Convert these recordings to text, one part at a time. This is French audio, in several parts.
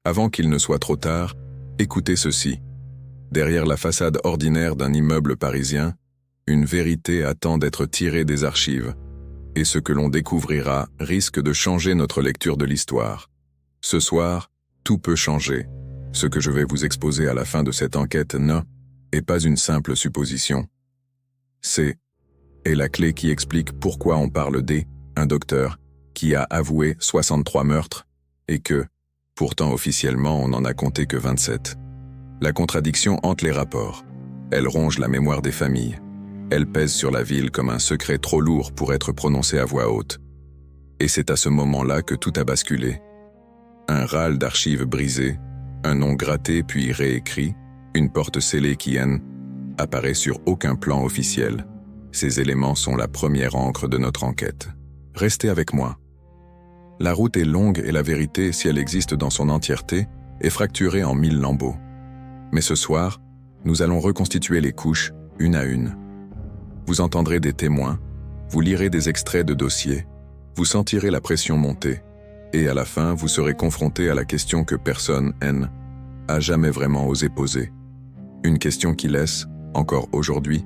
Avant qu'il ne soit trop tard, écoutez ceci. Derrière la façade ordinaire d'un immeuble parisien, une vérité attend d'être tirée des archives, et ce que l'on découvrira risque de changer notre lecture de l'histoire. Ce soir, tout peut changer. Ce que je vais vous exposer à la fin de cette enquête n'est pas une simple supposition. C'est la clé qui explique pourquoi on parle d'un docteur qui a avoué 63 meurtres et que, pourtant officiellement, on n'en a compté que 27. La contradiction hante les rapports. Elle ronge la mémoire des familles. Elle pèse sur la ville comme un secret trop lourd pour être prononcé à voix haute. Et c'est à ce moment-là que tout a basculé. Un râle d'archives brisées, un nom gratté puis réécrit, une porte scellée qui apparaît sur aucun plan officiel. Ces éléments sont la première encre de notre enquête. Restez avec moi. La route est longue et la vérité, si elle existe dans son entièreté, est fracturée en 1000 lambeaux. Mais ce soir, nous allons reconstituer les couches, une à une. Vous entendrez des témoins, vous lirez des extraits de dossiers, vous sentirez la pression monter, et à la fin, vous serez confronté à la question que personne a jamais vraiment osé poser. Une question qui laisse, encore aujourd'hui,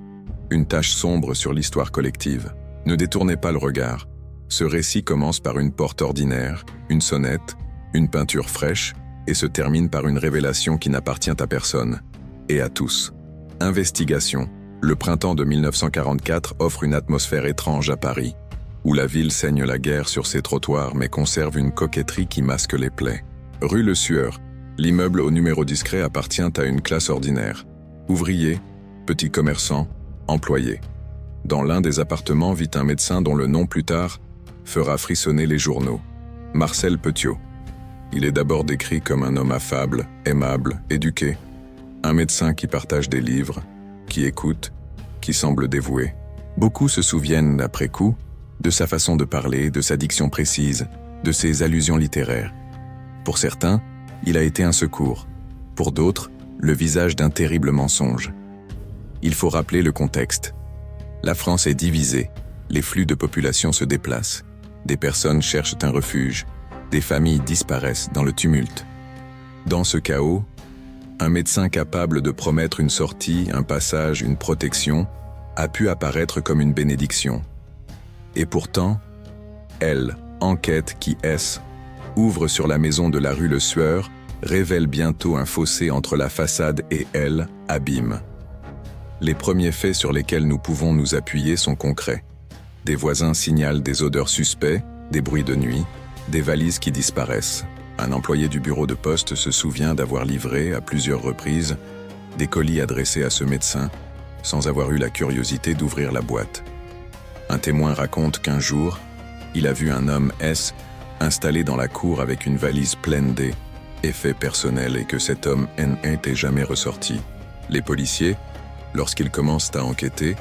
une tache sombre sur l'histoire collective. Ne détournez pas le regard. Ce récit commence par une porte ordinaire, une sonnette, une peinture fraîche, et se termine par une révélation qui n'appartient à personne, et à tous. Investigation. Le printemps de 1944 offre une atmosphère étrange à Paris, où la ville saigne la guerre sur ses trottoirs mais conserve une coquetterie qui masque les plaies. Rue Le Sueur. L'immeuble au numéro discret appartient à une classe ordinaire. Ouvriers, petits commerçants, employés. Dans l'un des appartements vit un médecin dont le nom plus tard fera frissonner les journaux. Marcel Petiot. Il est d'abord décrit comme un homme affable, aimable, éduqué. Un médecin qui partage des livres, qui écoute, qui semble dévoué. Beaucoup se souviennent, après coup, de sa façon de parler, de sa diction précise, de ses allusions littéraires. Pour certains, il a été un secours. Pour d'autres, le visage d'un terrible mensonge. Il faut rappeler le contexte. La France est divisée, les flux de population se déplacent, des personnes cherchent un refuge, des familles disparaissent dans le tumulte. Dans ce chaos, un médecin capable de promettre une sortie, un passage, une protection, a pu apparaître comme une bénédiction. Et pourtant, enquête qui ouvre sur la maison de la rue Le Sueur, révèle bientôt un fossé entre la façade et abîme. Les premiers faits sur lesquels nous pouvons nous appuyer sont concrets. Des voisins signalent des odeurs suspectes, des bruits de nuit, des valises qui disparaissent. Un employé du bureau de poste se souvient d'avoir livré, à plusieurs reprises, des colis adressés à ce médecin, sans avoir eu la curiosité d'ouvrir la boîte. Un témoin raconte qu'un jour, il a vu un homme installé dans la cour avec une valise pleine d'effets personnels et que cet homme n'était jamais ressorti. Les policiers, lorsqu'ils commencent à enquêter,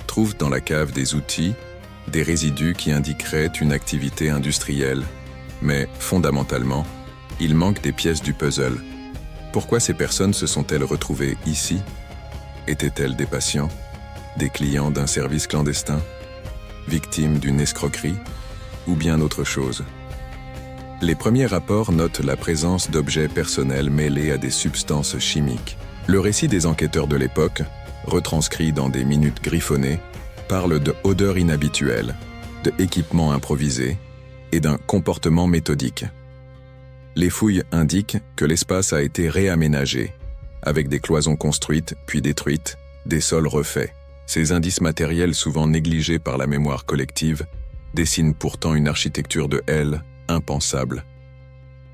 trouvent dans la cave des outils, des résidus qui indiqueraient une activité industrielle. Mais, fondamentalement, il manque des pièces du puzzle. Pourquoi ces personnes se sont-elles retrouvées ici? Étaient-elles des patients? Des clients d'un service clandestin? Victimes d'une escroquerie? Ou bien autre chose? Les premiers rapports notent la présence d'objets personnels mêlés à des substances chimiques. Le récit des enquêteurs de l'époque, retranscrit dans des minutes griffonnées, parle d'odeurs inhabituelles, d'équipements improvisés et d'un comportement méthodique. Les fouilles indiquent que l'espace a été réaménagé, avec des cloisons construites puis détruites, des sols refaits. Ces indices matériels souvent négligés par la mémoire collective dessinent pourtant une architecture de impensable.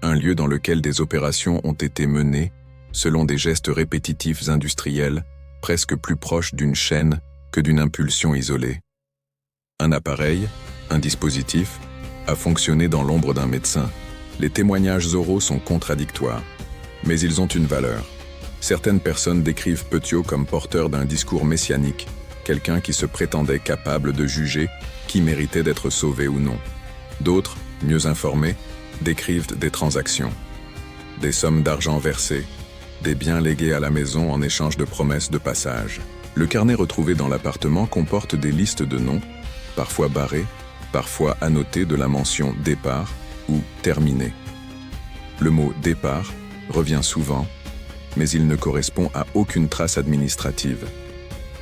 Un lieu dans lequel des opérations ont été menées selon des gestes répétitifs industriels, presque plus proches d'une chaîne que d'une impulsion isolée. Un appareil, un dispositif, a fonctionné dans l'ombre d'un médecin. Les témoignages oraux sont contradictoires, mais ils ont une valeur. Certaines personnes décrivent Petiot comme porteur d'un discours messianique, quelqu'un qui se prétendait capable de juger qui méritait d'être sauvé ou non. D'autres, mieux informés, décrivent des transactions, des sommes d'argent versées, des biens légués à la maison en échange de promesses de passage. Le carnet retrouvé dans l'appartement comporte des listes de noms, parfois barrés, parfois annotés de la mention « départ » ou « terminé ». Le mot « départ » revient souvent, mais il ne correspond à aucune trace administrative.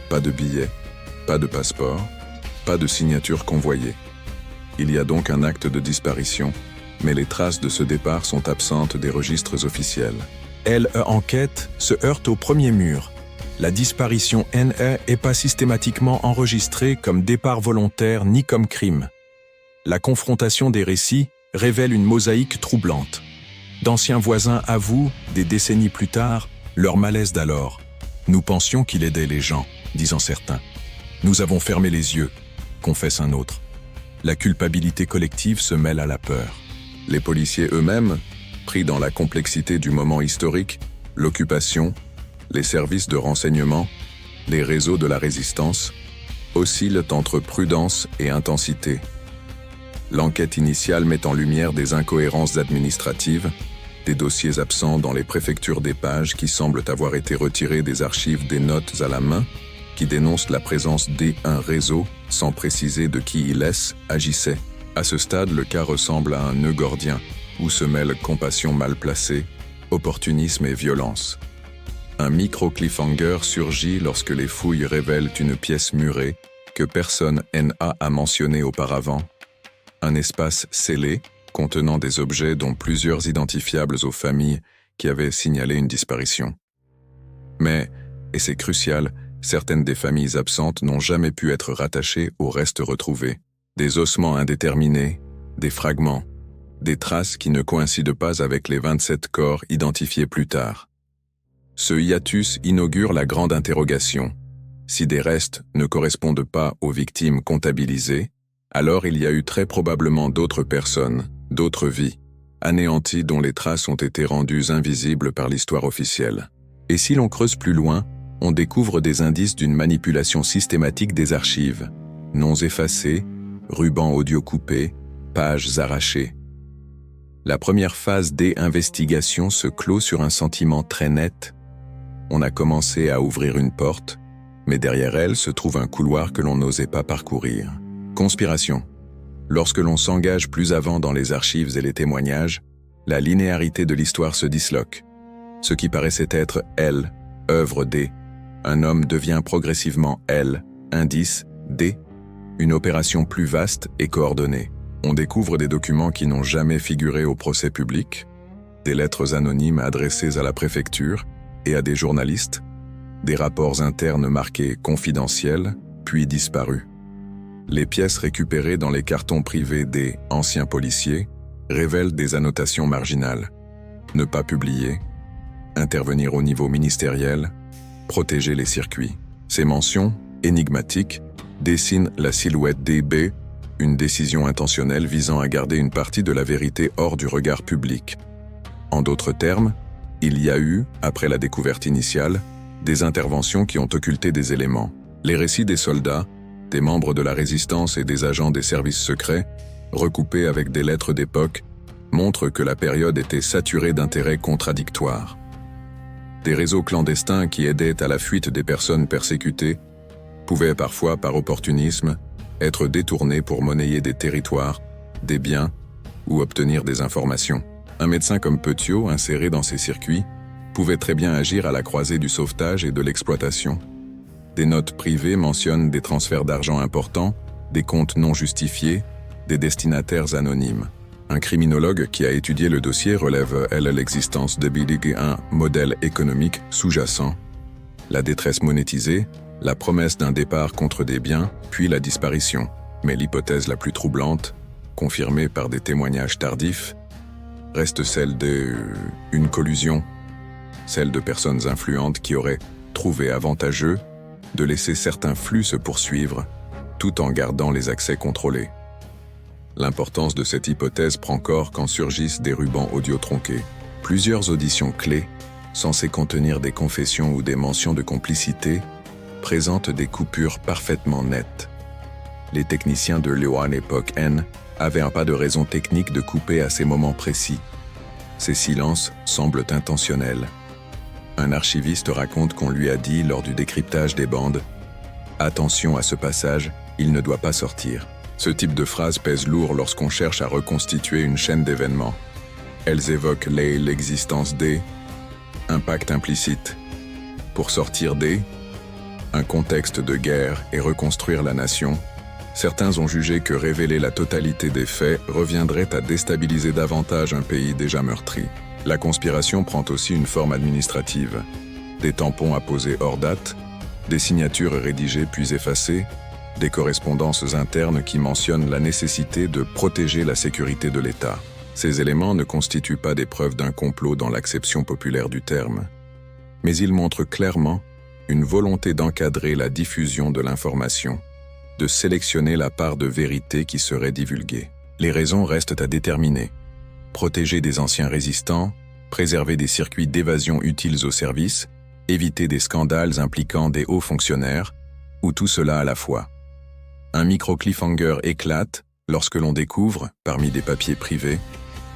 Pas de billet, pas de passeport, pas de signature convoyée. Il y a donc un acte de disparition, mais les traces de ce départ sont absentes des registres officiels. LE Enquête se heurte au premier mur. La disparition NE n'est pas systématiquement enregistrée comme départ volontaire ni comme crime. La confrontation des récits révèle une mosaïque troublante. D'anciens voisins avouent, des décennies plus tard, leur malaise d'alors. Nous pensions qu'il aidait les gens, disant certains. Nous avons fermé les yeux, confesse un autre. La culpabilité collective se mêle à la peur. Les policiers eux-mêmes, pris dans la complexité du moment historique, l'occupation, les services de renseignement, les réseaux de la résistance, oscillent entre prudence et intensité. L'enquête initiale met en lumière des incohérences administratives, des dossiers absents dans les préfectures des pages qui semblent avoir été retirés des archives des notes à la main, qui dénoncent la présence d'un réseau, sans préciser de qui il agissait. À ce stade, le cas ressemble à un nœud gordien, où se mêlent compassion mal placée, opportunisme et violence. Un micro-cliffhanger surgit lorsque les fouilles révèlent une pièce murée que personne n'a mentionné auparavant, un espace scellé contenant des objets dont plusieurs identifiables aux familles qui avaient signalé une disparition. Mais, et c'est crucial, certaines des familles absentes n'ont jamais pu être rattachées aux restes retrouvés. Des ossements indéterminés, des fragments, des traces qui ne coïncident pas avec les 27 corps identifiés plus tard. Ce hiatus inaugure la grande interrogation. Si des restes ne correspondent pas aux victimes comptabilisées, alors il y a eu très probablement d'autres personnes, d'autres vies, anéanties dont les traces ont été rendues invisibles par l'histoire officielle. Et si l'on creuse plus loin, on découvre des indices d'une manipulation systématique des archives, noms effacés, rubans audio coupés, pages arrachées. La première phase des investigations se clôt sur un sentiment très net. On a commencé à ouvrir une porte, mais derrière elle se trouve un couloir que l'on n'osait pas parcourir. Conspiration. Lorsque l'on s'engage plus avant dans les archives et les témoignages, la linéarité de l'histoire se disloque. Ce qui paraissait être L, œuvre D, un homme devient progressivement L, indice D, une opération plus vaste et coordonnée. On découvre des documents qui n'ont jamais figuré au procès public, des lettres anonymes adressées à la préfecture et à des journalistes, des rapports internes marqués confidentiels, puis disparus. Les pièces récupérées dans les cartons privés des anciens policiers révèlent des annotations marginales. Ne pas publier, intervenir au niveau ministériel, protéger les circuits. Ces mentions, énigmatiques, dessinent la silhouette d'EB, une décision intentionnelle visant à garder une partie de la vérité hors du regard public. En d'autres termes, il y a eu, après la découverte initiale, des interventions qui ont occulté des éléments. Les récits des soldats, des membres de la résistance et des agents des services secrets, recoupés avec des lettres d'époque, montrent que la période était saturée d'intérêts contradictoires. Des réseaux clandestins qui aidaient à la fuite des personnes persécutées pouvaient parfois, par opportunisme, être détournés pour monnayer des territoires, des biens ou obtenir des informations. Un médecin comme Petiot, inséré dans ces circuits, pouvait très bien agir à la croisée du sauvetage et de l'exploitation. Des notes privées mentionnent des transferts d'argent importants, des comptes non justifiés, des destinataires anonymes. Un criminologue qui a étudié le dossier relève l'existence de un modèle économique sous-jacent. La détresse monétisée, la promesse d'un départ contre des biens, puis la disparition. Mais l'hypothèse la plus troublante, confirmée par des témoignages tardifs, reste celle d'une collusion, celle de personnes influentes qui auraient trouvé avantageux de laisser certains flux se poursuivre, tout en gardant les accès contrôlés. L'importance de cette hypothèse prend corps quand surgissent des rubans audio tronqués. Plusieurs auditions clés, censées contenir des confessions ou des mentions de complicité, présentent des coupures parfaitement nettes. Les techniciens de l'Ewan Époque N avaient pas de raison technique de couper à ces moments précis. Ces silences semblent intentionnels. Un archiviste raconte qu'on lui a dit lors du décryptage des bandes « Attention à ce passage, il ne doit pas sortir ». Ce type de phrase pèse lourd lorsqu'on cherche à reconstituer une chaîne d'événements. Elles évoquent l'existence des Impact implicite. Pour sortir un contexte de guerre et reconstruire la nation, certains ont jugé que révéler la totalité des faits reviendrait à déstabiliser davantage un pays déjà meurtri. La conspiration prend aussi une forme administrative. Des tampons apposés hors date, des signatures rédigées puis effacées, des correspondances internes qui mentionnent la nécessité de protéger la sécurité de l'État. Ces éléments ne constituent pas des preuves d'un complot dans l'acception populaire du terme, mais ils montrent clairement une volonté d'encadrer la diffusion de l'information, de sélectionner la part de vérité qui serait divulguée. Les raisons restent à déterminer. Protéger des anciens résistants, préserver des circuits d'évasion utiles au service, éviter des scandales impliquant des hauts fonctionnaires, ou tout cela à la fois. Un micro-cliffhanger éclate lorsque l'on découvre, parmi des papiers privés,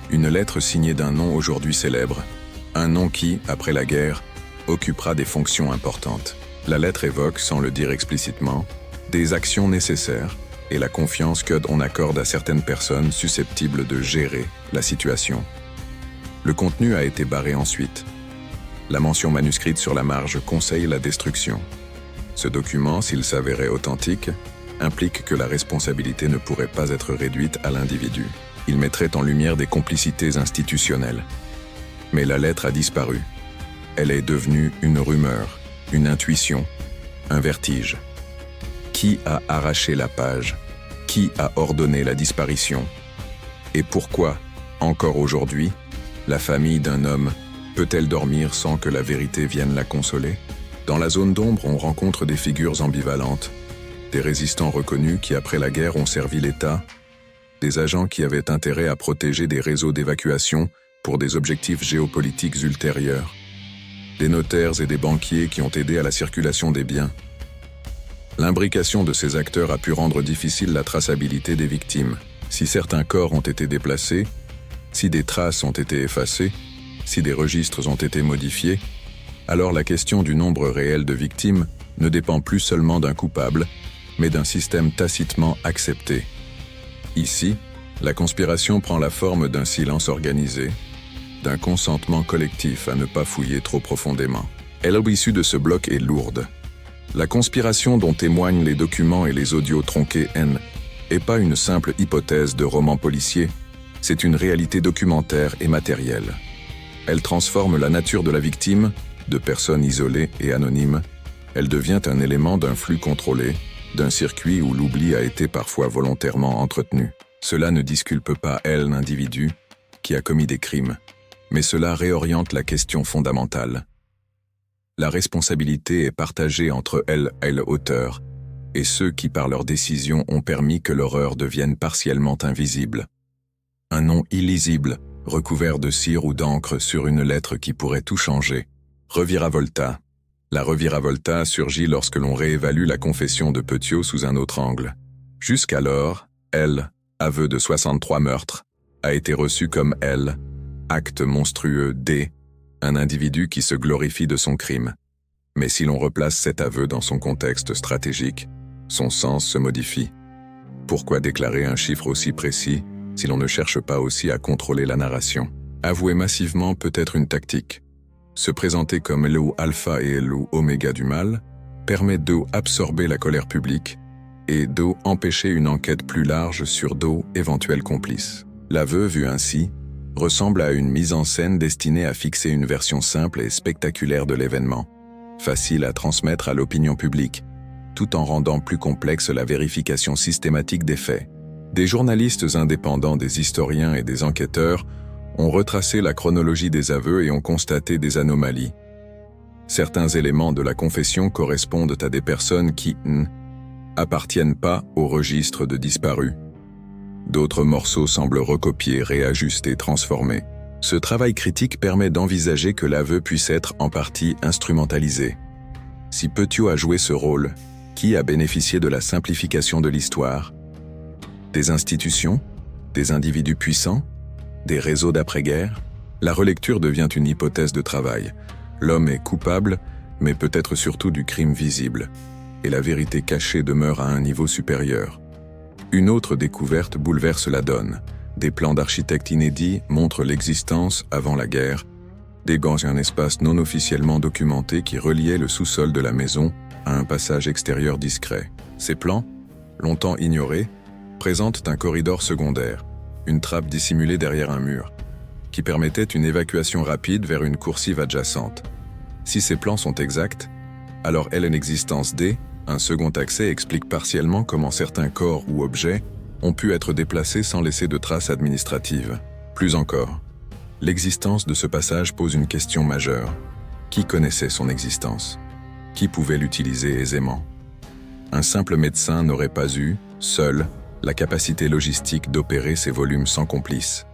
une lettre signée d'un nom aujourd'hui célèbre, un nom qui, après la guerre, occupera des fonctions importantes. La lettre évoque, sans le dire explicitement, des actions nécessaires et la confiance qu'on accorde à certaines personnes susceptibles de gérer la situation. Le contenu a été barré ensuite. La mention manuscrite sur la marge conseille la destruction. Ce document, s'il s'avérait authentique, implique que la responsabilité ne pourrait pas être réduite à l'individu. Il mettrait en lumière des complicités institutionnelles. Mais la lettre a disparu. Elle est devenue une rumeur, une intuition, un vertige. Qui a arraché la page? Qui a ordonné la disparition? Et pourquoi, encore aujourd'hui, la famille d'un homme peut-elle dormir sans que la vérité vienne la consoler? Dans la zone d'ombre, on rencontre des figures ambivalentes, des résistants reconnus qui, après la guerre, ont servi l'État, des agents qui avaient intérêt à protéger des réseaux d'évacuation pour des objectifs géopolitiques ultérieurs, des notaires et des banquiers qui ont aidé à la circulation des biens. L'imbrication de ces acteurs a pu rendre difficile la traçabilité des victimes. Si certains corps ont été déplacés, si des traces ont été effacées, si des registres ont été modifiés, alors la question du nombre réel de victimes ne dépend plus seulement d'un coupable, mais d'un système tacitement accepté. Ici, la conspiration prend la forme d'un silence organisé, d'un consentement collectif à ne pas fouiller trop profondément. L'issue de ce bloc est lourde. La conspiration dont témoignent les documents et les audios tronqués n'est pas une simple hypothèse de roman policier, c'est une réalité documentaire et matérielle. Elle transforme la nature de la victime, de personnes isolées et anonymes, elle devient un élément d'un flux contrôlé, d'un circuit où l'oubli a été parfois volontairement entretenu. Cela ne disculpe pas l'individu qui a commis des crimes, mais cela réoriente la question fondamentale. La responsabilité est partagée entre l'auteur et ceux qui par leurs décisions ont permis que l'horreur devienne partiellement invisible. Un nom illisible, recouvert de cire ou d'encre sur une lettre qui pourrait tout changer. Reviravolta. La reviravolta surgit lorsque l'on réévalue la confession de Petiot sous un autre angle. Jusqu'alors, aveu de 63 meurtres, a été reçu comme acte monstrueux un individu qui se glorifie de son crime. Mais si l'on replace cet aveu dans son contexte stratégique, son sens se modifie. Pourquoi déclarer un chiffre aussi précis si l'on ne cherche pas aussi à contrôler la narration? Avouer massivement peut être une tactique. Se présenter comme le alpha et le oméga du mal permet d'absorber la colère publique et d'empêcher une enquête plus large sur éventuels complices. L'aveu, vu ainsi, ressemble à une mise en scène destinée à fixer une version simple et spectaculaire de l'événement, facile à transmettre à l'opinion publique, tout en rendant plus complexe la vérification systématique des faits. Des journalistes indépendants, des historiens et des enquêteurs ont retracé la chronologie des aveux et ont constaté des anomalies. Certains éléments de la confession correspondent à des personnes qui appartiennent pas au registre de disparus. D'autres morceaux semblent recopiés, réajustés, transformés. Ce travail critique permet d'envisager que l'aveu puisse être en partie instrumentalisé. Si Petiot a joué ce rôle, qui a bénéficié de la simplification de l'histoire? Des institutions? Des individus puissants? Des réseaux d'après-guerre? La relecture devient une hypothèse de travail. L'homme est coupable, mais peut-être surtout du crime visible. Et la vérité cachée demeure à un niveau supérieur. Une autre découverte bouleverse la donne. Des plans d'architectes inédits montrent l'existence, avant la guerre, des gangs et un espace non officiellement documenté qui reliait le sous-sol de la maison à un passage extérieur discret. Ces plans, longtemps ignorés, présentent un corridor secondaire, une trappe dissimulée derrière un mur, qui permettait une évacuation rapide vers une coursive adjacente. Si ces plans sont exacts, alors l'existence D, un second accès explique partiellement comment certains corps ou objets ont pu être déplacés sans laisser de traces administratives. Plus encore, l'existence de ce passage pose une question majeure. Qui connaissait son existence? Qui pouvait l'utiliser aisément? Un simple médecin n'aurait pas eu, seul, la capacité logistique d'opérer ces volumes sans complice.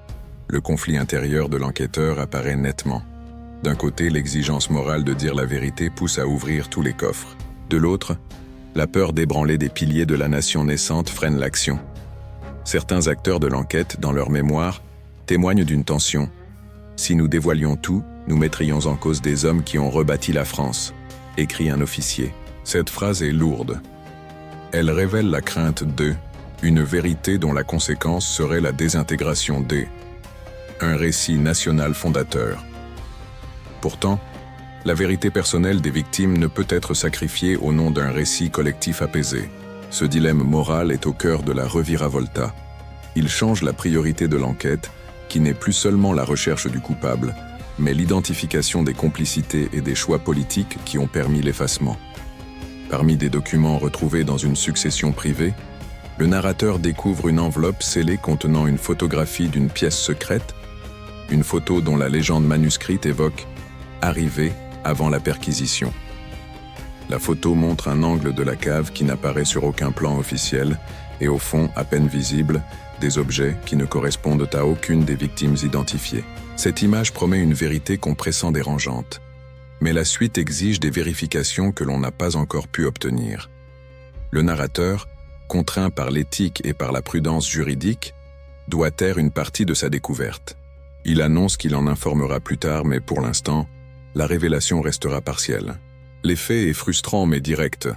Le conflit intérieur de l'enquêteur apparaît nettement. D'un côté, l'exigence morale de dire la vérité pousse à ouvrir tous les coffres. De l'autre, la peur d'ébranler des piliers de la nation naissante freine l'action. Certains acteurs de l'enquête, dans leur mémoire, témoignent d'une tension. Si nous dévoilions tout, nous mettrions en cause des hommes qui ont rebâti la France, écrit un officier. Cette phrase est lourde. Elle révèle la crainte de une vérité dont la conséquence serait la désintégration des un récit national fondateur. Pourtant, la vérité personnelle des victimes ne peut être sacrifiée au nom d'un récit collectif apaisé. Ce dilemme moral est au cœur de la Reviravolta. Il change la priorité de l'enquête, qui n'est plus seulement la recherche du coupable, mais l'identification des complicités et des choix politiques qui ont permis l'effacement. Parmi des documents retrouvés dans une succession privée, le narrateur découvre une enveloppe scellée contenant une photographie d'une pièce secrète, une photo dont la légende manuscrite évoque « arrivée avant la perquisition ». La photo montre un angle de la cave qui n'apparaît sur aucun plan officiel et au fond, à peine visible, des objets qui ne correspondent à aucune des victimes identifiées. Cette image promet une vérité qu'on pressent dérangeante, mais la suite exige des vérifications que l'on n'a pas encore pu obtenir. Le narrateur, contraint par l'éthique et par la prudence juridique, doit taire une partie de sa découverte. Il annonce qu'il en informera plus tard, mais pour l'instant, la révélation restera partielle. L'effet est frustrant mais direct.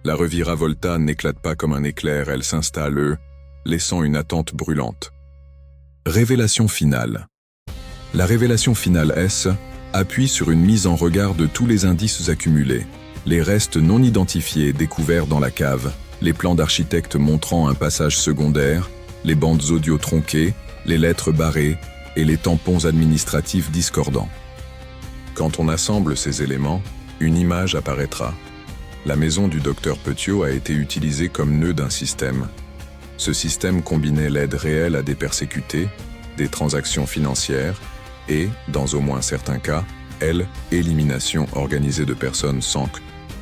La Reviravolta n'éclate pas comme un éclair, elle s'installe, laissant une attente brûlante. Révélation finale. La révélation finale S appuie sur une mise en regard de tous les indices accumulés, les restes non identifiés découverts dans la cave, les plans d'architectes montrant un passage secondaire, les bandes audio tronquées, les lettres barrées et les tampons administratifs discordants. Quand on assemble ces éléments, une image apparaîtra. La maison du docteur Petiot a été utilisée comme nœud d'un système. Ce système combinait l'aide réelle à des persécutés, des transactions financières et, dans au moins certains cas, élimination organisée de personnes sans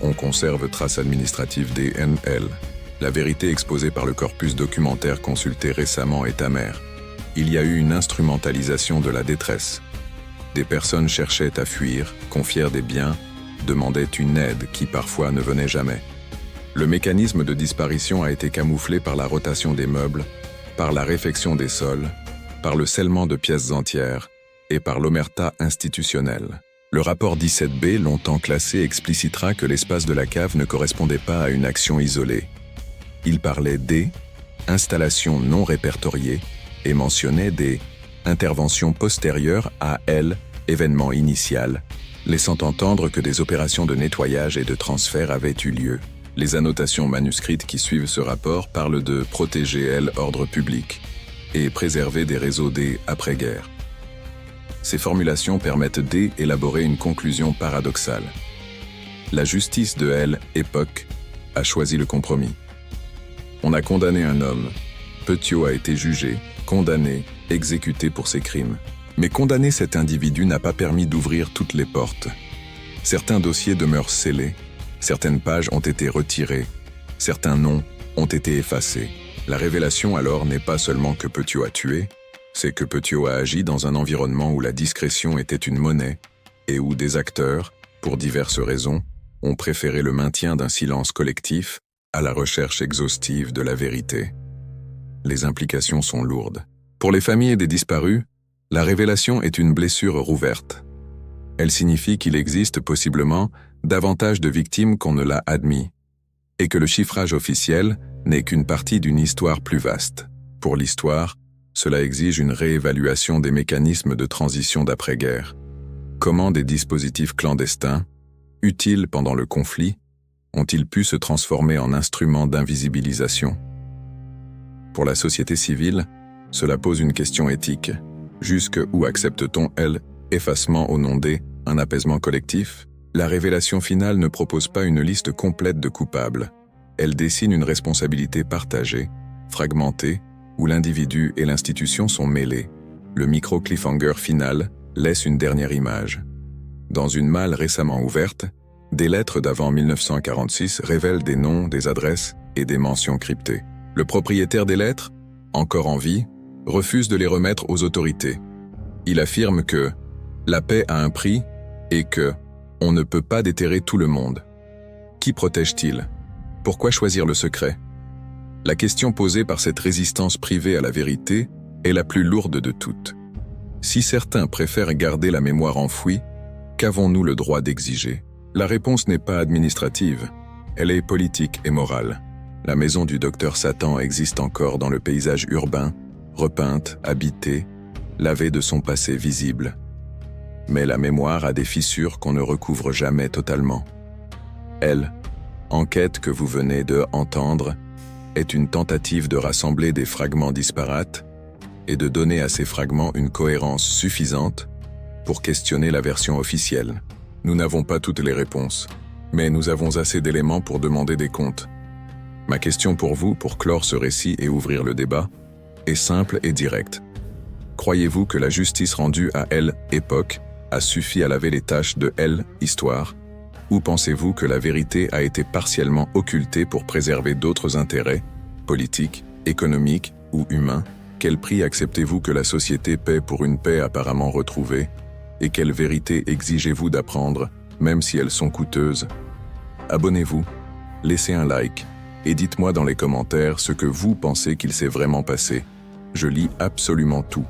qu'on conserve trace administrative des NL. La vérité exposée par le corpus documentaire consulté récemment est amère. Il y a eu une instrumentalisation de la détresse. Des personnes cherchaient à fuir, confièrent des biens, demandaient une aide qui parfois ne venait jamais. Le mécanisme de disparition a été camouflé par la rotation des meubles, par la réfection des sols, par le scellement de pièces entières et par l'omerta institutionnelle. Le rapport 17B, longtemps classé, explicitera que l'espace de la cave ne correspondait pas à une action isolée. Il parlait des installations non répertoriées et mentionnait des interventions postérieures à événement initial, laissant entendre que des opérations de nettoyage et de transfert avaient eu lieu. Les annotations manuscrites qui suivent ce rapport parlent de protéger l'ordre public et préserver des réseaux après-guerre. Ces formulations permettent d'élaborer une conclusion paradoxale. La justice de époque a choisi le compromis. On a condamné un homme. Petiot a été jugé, condamné, exécuté pour ses crimes. Mais condamner cet individu n'a pas permis d'ouvrir toutes les portes. Certains dossiers demeurent scellés, certaines pages ont été retirées, certains noms ont été effacés. La révélation alors n'est pas seulement que Petiot a tué, c'est que Petiot a agi dans un environnement où la discrétion était une monnaie et où des acteurs, pour diverses raisons, ont préféré le maintien d'un silence collectif à la recherche exhaustive de la vérité. Les implications sont lourdes. Pour les familles des disparus, la révélation est une blessure rouverte. Elle signifie qu'il existe possiblement davantage de victimes qu'on ne l'a admis, et que le chiffrage officiel n'est qu'une partie d'une histoire plus vaste. Pour l'histoire, cela exige une réévaluation des mécanismes de transition d'après-guerre. Comment des dispositifs clandestins, utiles pendant le conflit, ont-ils pu se transformer en instruments d'invisibilisation? Pour la société civile, cela pose une question éthique. Jusqu'où accepte-t-on, effacement au nom un apaisement collectif? La révélation finale ne propose pas une liste complète de coupables. Elle dessine une responsabilité partagée, fragmentée, où l'individu et l'institution sont mêlés. Le micro-cliffhanger final laisse une dernière image. Dans une malle récemment ouverte, des lettres d'avant 1946 révèlent des noms, des adresses et des mentions cryptées. Le propriétaire des lettres, encore en vie, refuse de les remettre aux autorités. Il affirme que la paix a un prix et que on ne peut pas déterrer tout le monde. Qui protège-t-il? Pourquoi choisir le secret? La question posée par cette résistance privée à la vérité est la plus lourde de toutes. Si certains préfèrent garder la mémoire enfouie, qu'avons-nous le droit d'exiger? La réponse n'est pas administrative, elle est politique et morale. La maison du docteur Satan existe encore dans le paysage urbain, repeinte, habitée, lavée de son passé visible. Mais la mémoire a des fissures qu'on ne recouvre jamais totalement. Elle, enquête que vous venez de entendre, est une tentative de rassembler des fragments disparates et de donner à ces fragments une cohérence suffisante pour questionner la version officielle. Nous n'avons pas toutes les réponses, mais nous avons assez d'éléments pour demander des comptes. Ma question pour vous, pour clore ce récit et ouvrir le débat, est simple et directe. Croyez-vous que la justice rendue à époque a suffi à laver les taches de histoire, ou pensez-vous que la vérité a été partiellement occultée pour préserver d'autres intérêts, politiques, économiques ou humains? Quel prix acceptez-vous que la société paie pour une paix apparemment retrouvée? Et quelles vérités exigez-vous d'apprendre, même si elles sont coûteuses? Abonnez-vous, laissez un like, et dites-moi dans les commentaires ce que vous pensez qu'il s'est vraiment passé. Je lis absolument tout.